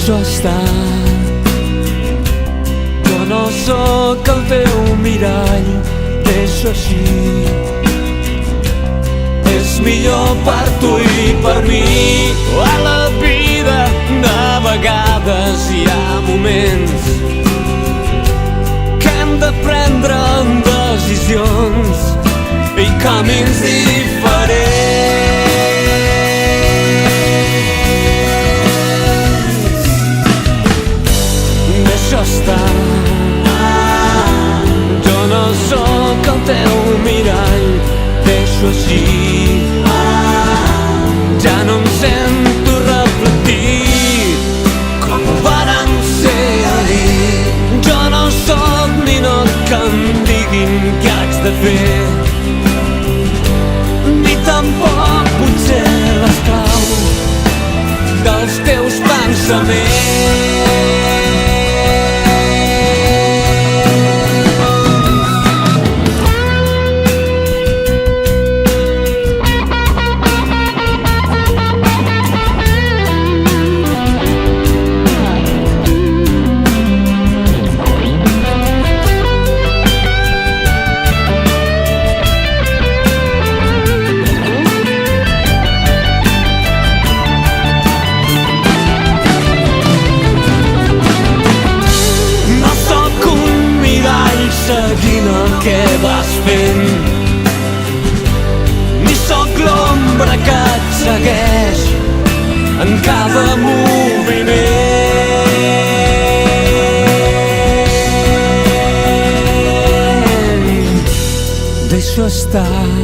Deixo estar. Jo no sóc el teu mirall, deixo així. És millor per tu i per mi. A la vida de vegades hi ha moments que hem de prendre decisions i camins diferents. Deixo estar. Jo no sóc el teu mirall, deixo així. Ja no em sento reflectit com vàrem ser ahir. Jo no sóc ninot que em diguin què haig de fer, ni tampoc potser l'esclau dels teus pensaments. Seguint el que vas fent, ni sóc l'ombra que et segueix en cada moviment. Deixo estar.